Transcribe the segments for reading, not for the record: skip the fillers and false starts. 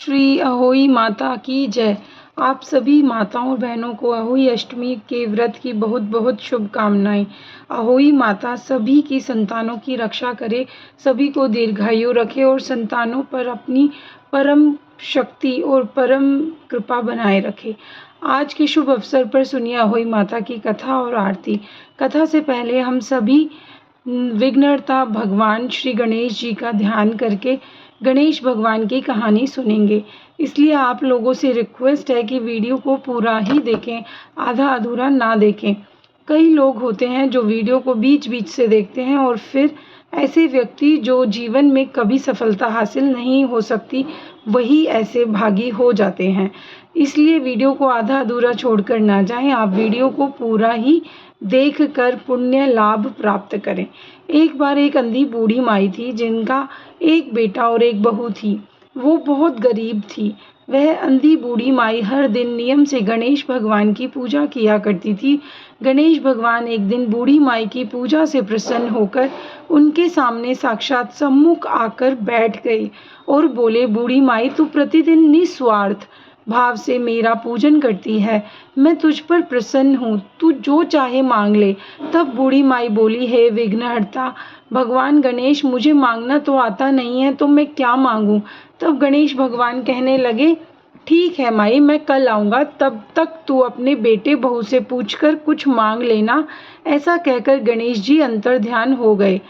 श्री अहोई माता की जय। आप सभी माताओं और बहनों को अहोई अष्टमी के व्रत की बहुत बहुत शुभकामनाएं। अहोई माता सभी की संतानों की रक्षा करे, सभी को दीर्घायु रखे और संतानों पर अपनी परम शक्ति और परम कृपा बनाए रखे। आज के शुभ अवसर पर सुनिए अहोई माता की कथा और आरती। कथा से पहले हम सभी विघ्नहर्ता भगवान श्री गणेश जी का ध्यान करके गणेश भगवान की कहानी सुनेंगे। इसलिए आप लोगों से रिक्वेस्ट है कि वीडियो को पूरा ही देखें, आधा अधूरा ना देखें। कई लोग होते हैं जो वीडियो को बीच बीच से देखते हैं और फिर ऐसे व्यक्ति जो जीवन में कभी सफलता हासिल नहीं हो सकती, वही ऐसे भागी हो जाते हैं। इसलिए वीडियो को आधा अधूरा छोड़कर ना जाएं, आप वीडियो को पूरा ही देख कर पुण्य लाभ प्राप्त करें। एक बार एक अंधी बूढ़ी माई थी जिनका एक बेटा और एक बहू थी। वो बहुत गरीब थी। वह अंधी बूढ़ी माई हर दिन नियम से गणेश भगवान की पूजा किया करती थी। गणेश भगवान एक दिन बूढ़ी माई की पूजा से प्रसन्न होकर उनके सामने साक्षात सम्मुख आकर बैठ गए और बोले, बूढ़ी माई, तू प्रतिदिन निस्वार्थ भाव से मेरा पूजन करती है, मैं तुझ पर प्रसन्न हूँ, तू जो चाहे मांग ले। तब बूढ़ी माई बोली, हे विघ्नहर्ता भगवान गणेश, मुझे मांगना तो आता नहीं है, तो मैं क्या मांगूं। तब गणेश भगवान कहने लगे, ठीक है माई, मैं कल आऊँगा, तब तक तू अपने बेटे बहू से पूछकर कुछ मांग लेना। ऐसा कहकर गणेश जी अंतर्ध्यान हो गए।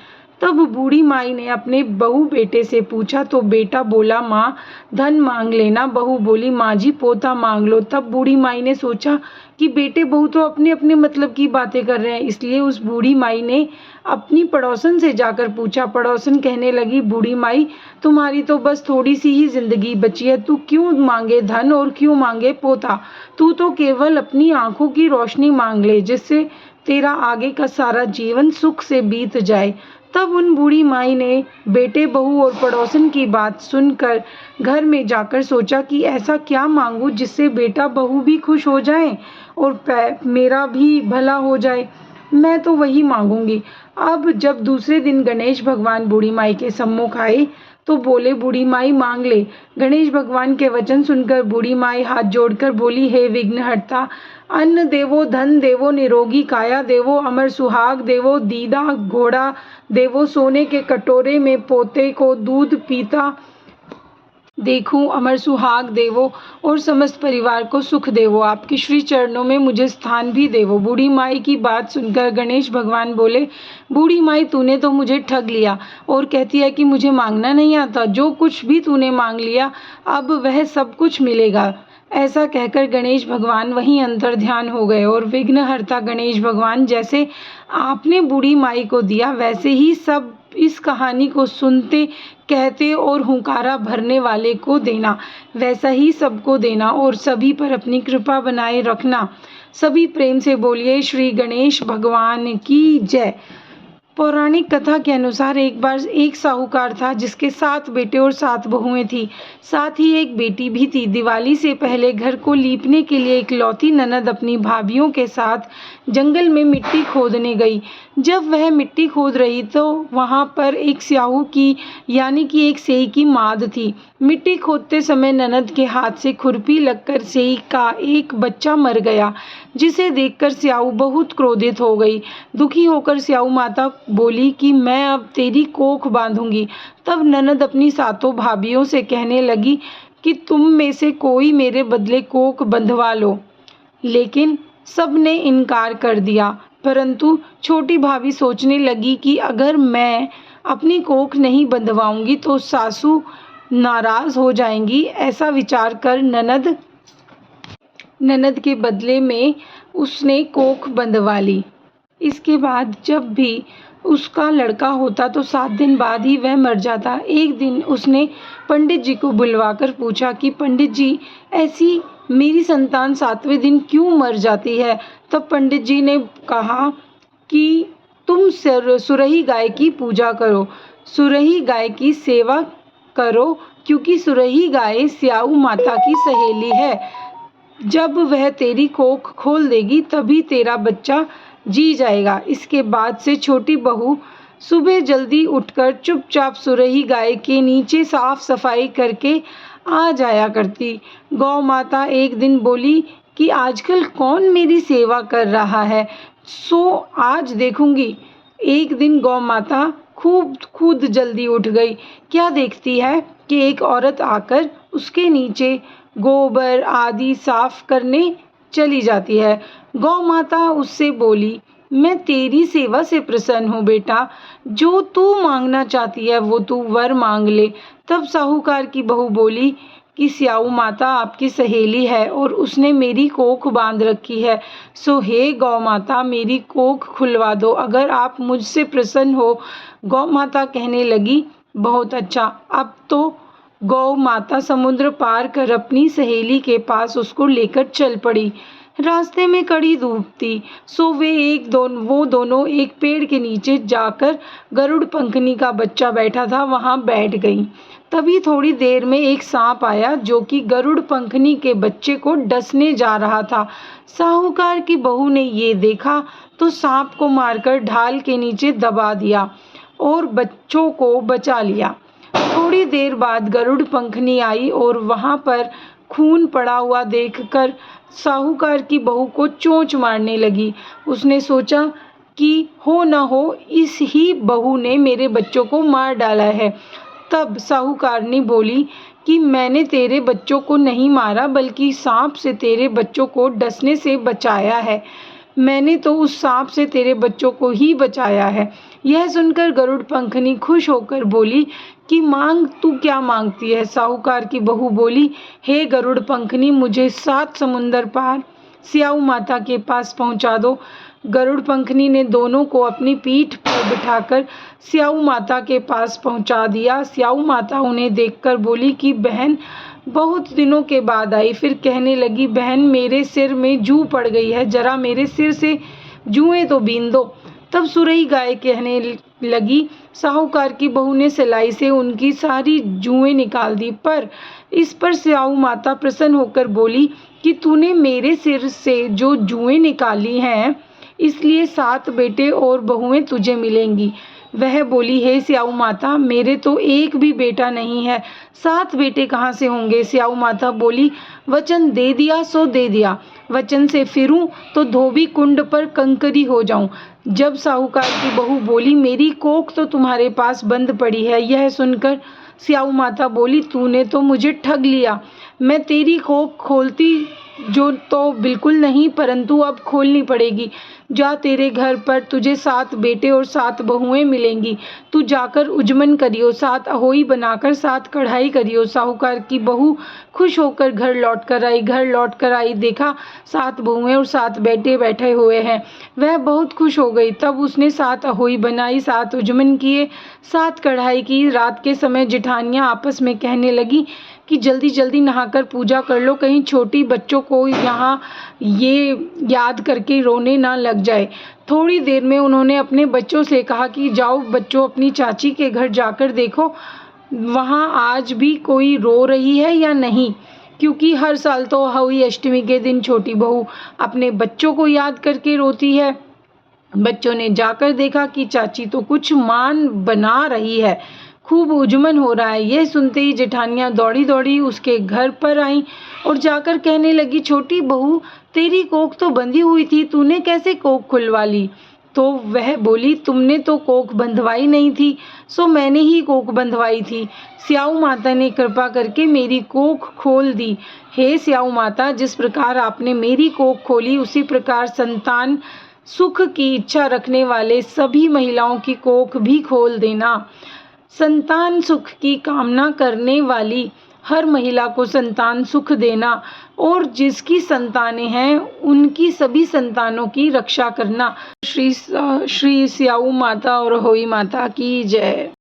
तब बूढ़ी माई ने अपने बहू बेटे से पूछा तो बेटा बोला, माँ धन मांग लेना। बहू बोली, माँ जी पोता मांग लो। तब बूढ़ी माई ने सोचा कि बेटे बहू तो अपने अपने मतलब की बातें कर रहे हैं, इसलिए उस बूढ़ी माई ने अपनी पड़ोसन से जाकर पूछा। पड़ोसन कहने लगी, बूढ़ी माई, तुम्हारी तो बस थोड़ी सी ही जिंदगी बची है, तू क्यों मांगे धन और क्यों मांगे पोता। तू तो केवल अपनी आंखों की रोशनी मांग ले, जिससे तेरा आगे का सारा जीवन सुख से बीत जाए। तब उन बूढ़ी माई ने बेटे बहू और पड़ोसन की बात सुनकर घर में जाकर सोचा कि ऐसा क्या मांगूं जिससे बेटा बहू भी खुश हो जाएं और मेरा भी भला हो जाए। मैं तो वही मांगूंगी। अब जब दूसरे दिन गणेश भगवान बूढ़ी माई के सम्मुख आए तो बोले, बूढ़ी माई मांग ले। गणेश भगवान के वचन सुनकर बूढ़ी माई हाथ जोड़कर बोली, हे विघ्नहर्ता, अन्न देवो, धन देवो, निरोगी काया देवो, अमर सुहाग देवो, दीदा घोड़ा देवो, सोने के कटोरे में पोते को दूध पीता देखूं, अमर सुहाग देवो और समस्त परिवार को सुख देवो। आपके श्री चरणों में मुझे स्थान भी देवो। बूढ़ी माई की बात सुनकर गणेश भगवान बोले, बूढ़ी माई, तूने तो मुझे ठग लिया और कहती है कि मुझे मांगना नहीं आता। जो कुछ भी तूने मांग लिया अब वह सब कुछ मिलेगा। ऐसा कहकर गणेश भगवान वहीं अंतर्ध्यान हो गए और विघ्नहर्ता गणेश भगवान, जैसे आपने बूढ़ी माई को दिया वैसे ही सब इस कहानी को सुनते, कहते और हुंकारा भरने वाले को देना, वैसा ही सबको देना और सभी पर अपनी कृपा बनाए रखना। सभी प्रेम से बोलिए, श्री गणेश भगवान की जय। पौराणिक कथा के अनुसार एक बार एक साहूकार था जिसके 7 बेटे और 7 बहुएं थी, साथ ही एक बेटी भी थी। दिवाली से पहले घर को लीपने के लिए इकलौती ननद अपनी भाभियों के साथ जंगल में मिट्टी खोदने गई। जब वह मिट्टी खोद रही तो वहां पर एक स्याहू की यानी कि एक सेई की माद थी। मिट्टी खोदते समय ननद के हाथ से खुरपी लगकर सेई का एक बच्चा मर गया, जिसे देखकर स्याहू बहुत क्रोधित हो गई। दुखी होकर स्याहू माता बोली कि मैं अब तेरी कोख बांधूंगी। तब ननद अपनी 7 भाभियों से कहने लगी कि तुम में से कोई मेरे बदले कोख बंधवा लो, लेकिन सब ने इनकार कर दिया। परंतु छोटी भाभी सोचने लगी कि अगर मैं अपनी कोख नहीं बंधवाऊंगी तो सासू नाराज हो जाएंगी। ऐसा विचार कर ननद के बदले में उसने कोख बंधवा ली। इसके बाद जब भी उसका लड़का होता तो 7 दिन बाद ही वह मर जाता। एक दिन उसने पंडित जी को बुलवाकर पूछा कि पंडित जी, ऐसी मेरी संतान 7वें दिन क्यों मर जाती है। तब पंडित जी ने कहा कि तुम सुरही गाय की पूजा करो, सुरही गाय की सेवा करो, क्योंकि सुरही गाय स्याहू माता की सहेली है। जब वह तेरी कोख खोल देगी तभी तेरा बच्चा जी जाएगा। इसके बाद से छोटी बहू सुबह जल्दी उठकर चुपचाप सुरही गाय के नीचे साफ सफाई करके आ जाया करती। गौ माता एक दिन बोली कि आजकल कौन मेरी सेवा कर रहा है, सो आज देखूंगी। एक दिन गौ माता खुद जल्दी उठ गई। क्या देखती है कि एक औरत आकर उसके नीचे गोबर आदि साफ करने चली जाती है। गौ माता उससे बोली, मैं तेरी सेवा से प्रसन्न हूँ बेटा, जो तू मांगना चाहती है वो तू वर मांग ले। तब साहूकार की बहू बोली कि स्याऊ माता आपकी सहेली है और उसने मेरी कोख बांध रखी है, सो हे गौ माता मेरी कोख खुलवा दो अगर आप मुझसे प्रसन्न हो। गौ माता कहने लगी, बहुत अच्छा। अब तो गौ माता समुद्र पार कर अपनी सहेली के पास उसको लेकर चल पड़ी। रास्ते में कड़ी धूप थी, सो वो दोनों एक पेड़ के नीचे जाकर, गरुड़ पंखनी का बच्चा बैठा था वहां बैठ गईं। तभी थोड़ी देर में एक सांप आया जो कि गरुड़ पंखनी के बच्चे को डसने जा रहा था। साहूकार की बहू ने ये देखा तो सांप को मारकर ढाल के नीचे दबा दिया और बच्चों को बचा लिया। थोड़ी देर बाद गरुड़ पंखनी आई और वहां पर खून पड़ा हुआ देखकर साहूकार की बहू को चोंच मारने लगी। उसने सोचा कि हो न हो इस ही बहू ने मेरे बच्चों को मार डाला है। तब साहूकारनी बोली कि मैंने तेरे बच्चों को नहीं मारा बल्कि सांप से तेरे बच्चों को डसने से बचाया है। मैंने तो उस सांप से तेरे बच्चों को ही बचाया है। यह सुनकर गरुड़ पंखनी खुश होकर बोली कि मांग, तू क्या मांगती है। साहूकार की बहू बोली, हे गरुड़ पंखनी मुझे 7 समुंदर पार स्याऊ माता के पास पहुंचा दो। गरुड़ पंखनी ने दोनों को अपनी पीठ पर बिठाकर स्याऊ माता के पास पहुंचा दिया। स्याऊ माता उन्हें देखकर बोली कि बहन बहुत दिनों के बाद आई। फिर कहने लगी, बहन मेरे सिर में जू पड़ गई है, जरा मेरे सिर से जुएं तो बीन दो। तब सुरई गाय कहने लगी, साहूकार की बहू ने सिलाई से उनकी सारी जुएं निकाल दी। पर इस पर स्याऊ माता प्रसन्न होकर बोली कि तूने मेरे सिर से जो जुएं निकाली हैं इसलिए 7 बेटे और बहुएं तुझे मिलेंगी। वह बोली, हे स्याऊ माता मेरे तो एक भी बेटा नहीं है, 7 बेटे कहाँ से होंगे। स्याऊ माता बोली, वचन दे दिया सो दे दिया, वचन से फिरूं तो धोबी कुंड पर कंकरी हो जाऊं। जब साहूकार की बहू बोली, मेरी कोख तो तुम्हारे पास बंद पड़ी है। यह सुनकर स्याऊ माता बोली, तूने तो मुझे ठग लिया। मैं तेरी कोख खोलती जो तो बिल्कुल नहीं, परंतु अब खोलनी पड़ेगी। जा, तेरे घर पर तुझे 7 बेटे और 7 बहुएं मिलेंगी। तू जाकर उजमन करियो, 7 अहोई बनाकर 7 कढ़ाई करियो। साहूकार की बहू खुश होकर घर लौट कर आई देखा 7 बहुएं और 7 बेटे बैठे हुए हैं। वह बहुत खुश हो गई। तब उसने 7 अहोई बनाई, 7 उजमन किए, 7 कढ़ाई की। रात के समय जेठानियां आपस में कहने लगी कि जल्दी जल्दी नहाकर पूजा कर लो, कहीं छोटी बच्चों को यहाँ ये याद करके रोने ना लग जाए। थोड़ी देर में उन्होंने अपने बच्चों से कहा कि जाओ बच्चों, अपनी चाची के घर जाकर देखो वहाँ आज भी कोई रो रही है या नहीं, क्योंकि हर साल तो अहोई अष्टमी के दिन छोटी बहू अपने बच्चों को याद करके रोती है। बच्चों ने जाकर देखा कि चाची तो कुछ मान बना रही है, खूब उजमन हो रहा है। यह सुनते ही जेठानियां दौड़ी दौड़ी उसके घर पर आईं और जाकर कहने लगी, छोटी बहू तेरी कोख तो बंधी हुई थी, तूने कैसे कोख खुलवा ली। तो वह बोली, तुमने तो कोख बंधवाई नहीं थी, सो मैंने ही कोख बंधवाई थी। स्याऊ माता ने कृपा करके मेरी कोख खोल दी। हे स्याऊ माता, जिस प्रकार आपने मेरी कोख खोली उसी प्रकार संतान सुख की इच्छा रखने वाले सभी महिलाओं की कोख भी खोल देना। संतान सुख की कामना करने वाली हर महिला को संतान सुख देना और जिसकी संतानें हैं उनकी सभी संतानों की रक्षा करना। श्री स्याऊ माता और अहोई माता की जय।